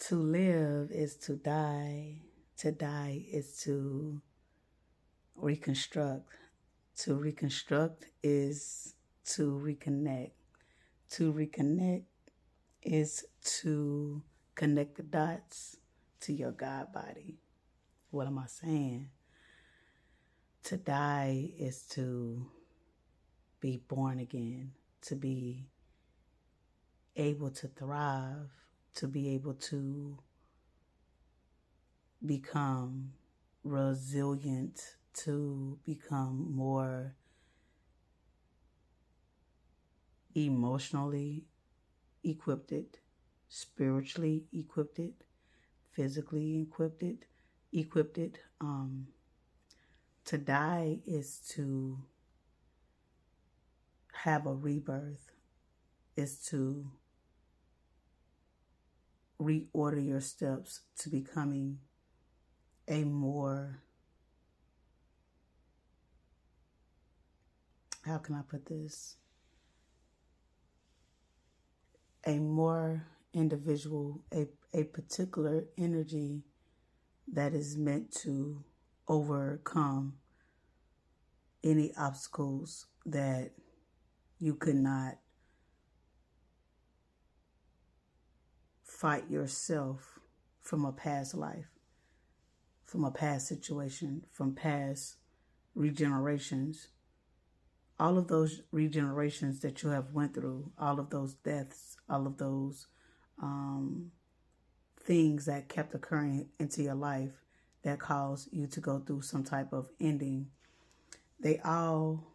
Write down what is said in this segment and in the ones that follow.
To live is to die. To die is to reconstruct. To reconstruct is to reconnect. To reconnect is to connect the dots to your God body. What am I saying? To die is to be born again, to be able to thrive, to be able to become resilient, to become more emotionally equipped, spiritually equipped, physically equipped. To die is to have a rebirth, is to reorder your steps to becoming a more, how can I put this? A more individual, a particular energy that is meant to overcome any obstacles that you could not fight yourself from a past life, from a past situation, from past regenerations. All of those regenerations that you have went through, all of those deaths, all of those things that kept occurring into your life that caused you to go through some type of ending, they all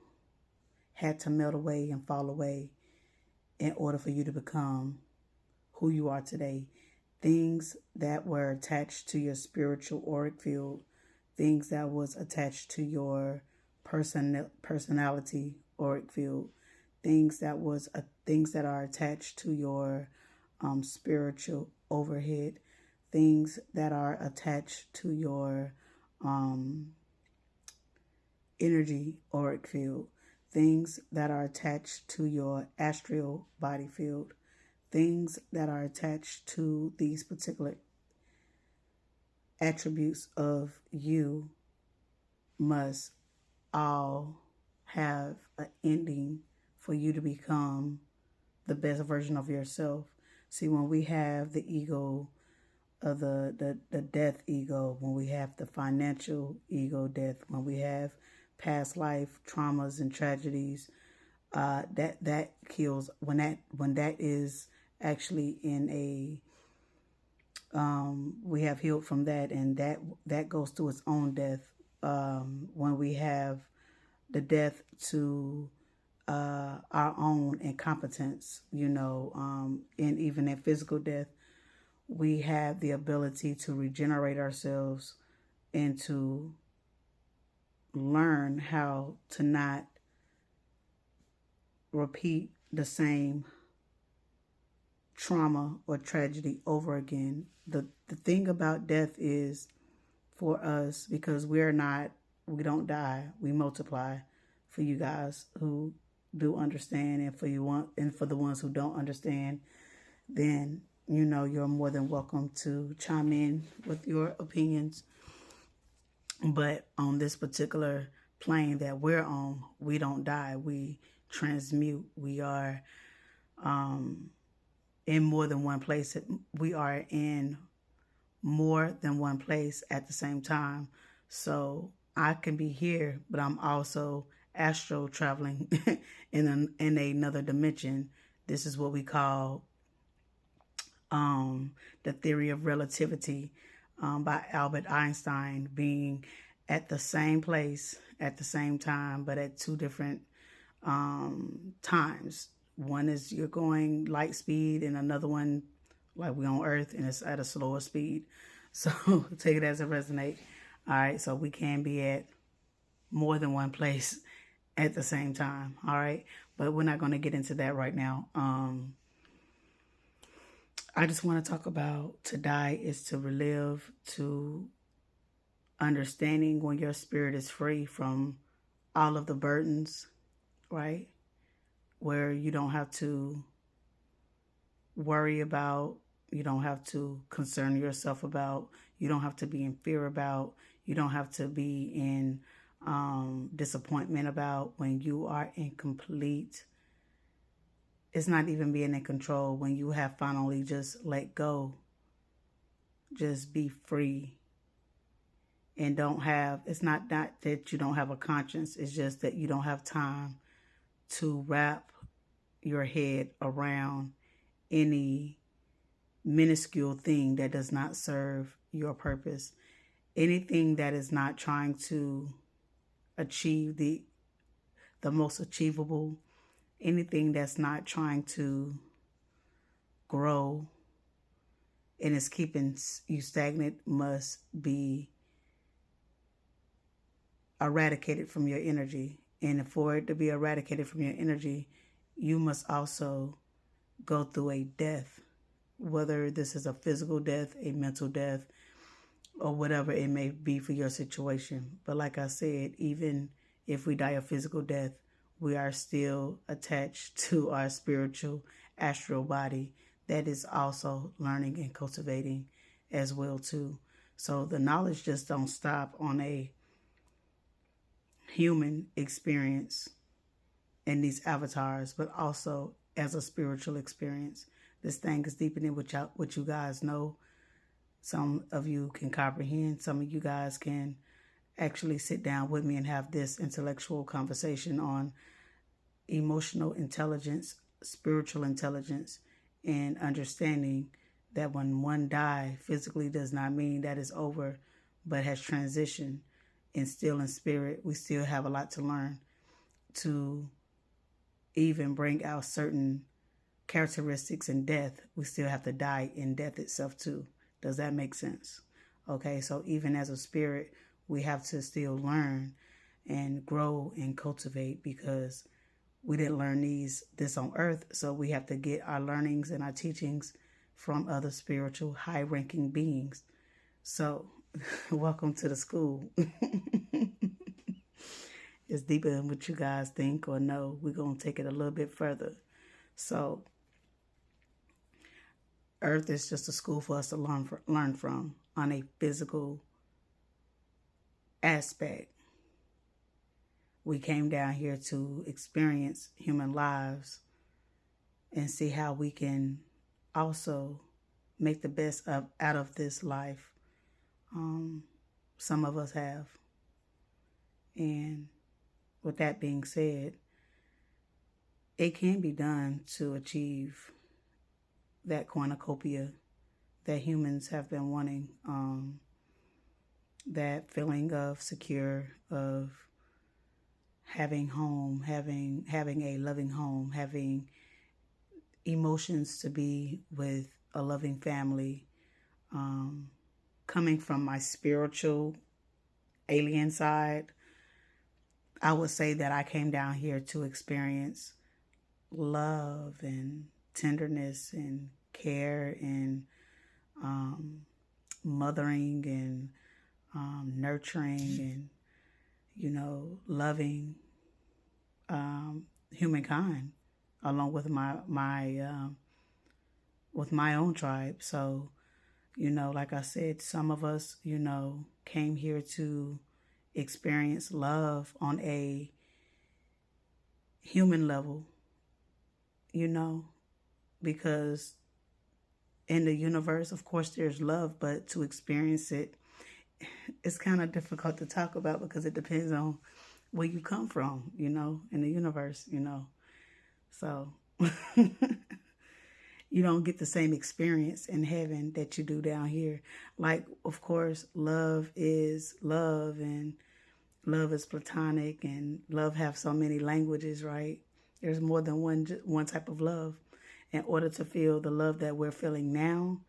had to melt away and fall away in order for you to become who you are today. Things that were attached to your spiritual auric field, things that was attached to your personality auric field, things that are attached to your spiritual overhead, things that are attached to your energy auric field, things that are attached to your astral body field, things that are attached to these particular attributes of you must all have an ending for you to become the best version of yourself. See, when we have the ego of the death ego, when we have the financial ego death, when we have past life traumas and tragedies, that kills when that is actually in a we have healed from that, and that goes through its own death. When we have the death to our own incompetence, and even in physical death, we have the ability to regenerate ourselves and to learn how to not repeat the same trauma or tragedy over again. The thing about death is, for us, because we don't die, we multiply. For you guys who do understand, and for the ones who don't understand, then you're more than welcome to chime in with your opinions. But on this particular plane that we're on, we don't die. We transmute. We are in more than one place. We are in more than one place at the same time. So I can be here, but I'm also astral traveling in another dimension. This is what we call the theory of relativity, by Albert Einstein, being at the same place at the same time, but at two different times. One is you're going light speed, and another one, like we're on Earth, and it's at a slower speed. So take it as it resonates. All right, so we can be at more than one place at the same time. All right, but we're not going to get into that right now. I just want to talk about to die is to relive, to understanding when your spirit is free from all of the burdens, right? Where you don't have to worry about You don't have to concern yourself about. You don't have to be in fear about. You don't have to be in disappointment about when you are in complete. It's not even being in control when you have finally just let go. Just be free and don't have. It's not that you don't have a conscience. It's just that you don't have time to wrap your head around any minuscule thing that does not serve your purpose. Anything that is not trying to achieve the most achievable, anything that's not trying to grow and is keeping you stagnant must be eradicated from your energy. And for it to be eradicated from your energy, you must also go through a death, whether this is a physical death, a mental death, or whatever it may be for your situation. But like I said, even if we die a physical death, we are still attached to our spiritual astral body that is also learning and cultivating as well too. So the knowledge just don't stop on a human experience in these avatars, but also as a spiritual experience. This thing is deeper than what you guys know. Some of you can comprehend. Some of you guys can actually sit down with me and have this intellectual conversation on emotional intelligence, spiritual intelligence, and understanding that when one dies physically does not mean that it's over, but has transitioned. And still in spirit, we still have a lot to learn to even bring out certain characteristics in death. We still have to die in death itself too. Does that make sense? Okay, so even as a spirit, we have to still learn and grow and cultivate, because we didn't learn this on earth, so we have to get our learnings and our teachings from other spiritual high-ranking beings. So welcome to the school. It's deeper than what you guys think or know. We're going to take it a little bit further. So earth is just a school for us to learn from on a physical aspect. We came down here to experience human lives and see how we can also make the best out of this life. Some of us have. And with that being said, it can be done to achieve that cornucopia that humans have been wanting. That feeling of secure, of having home, having a loving home, having emotions to be with a loving family. Coming from my spiritual alien side, I would say that I came down here to experience love and tenderness and care and mothering and nurturing and, loving humankind along with with my own tribe. So, like I said, some of us, came here to experience love on a human level, because in the universe, of course, there's love, but to experience it, it's kind of difficult to talk about because it depends on where you come from, in the universe, So you don't get the same experience in heaven that you do down here. Like, of course, love is love, and love is platonic, and love have so many languages, right? There's more than one type of love. In order to feel the love that we're feeling now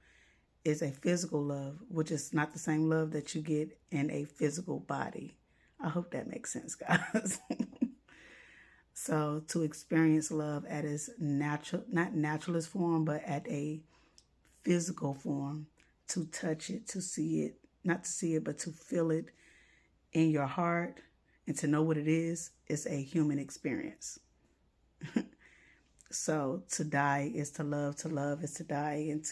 is a physical love, which is not the same love that you get in a physical body. I hope that makes sense, guys. So to experience love at its natural, not naturalist form, but at a physical form, to touch it, to see it, not to see it, but to feel it in your heart and to know what it is a human experience. So to die is to love is to die, and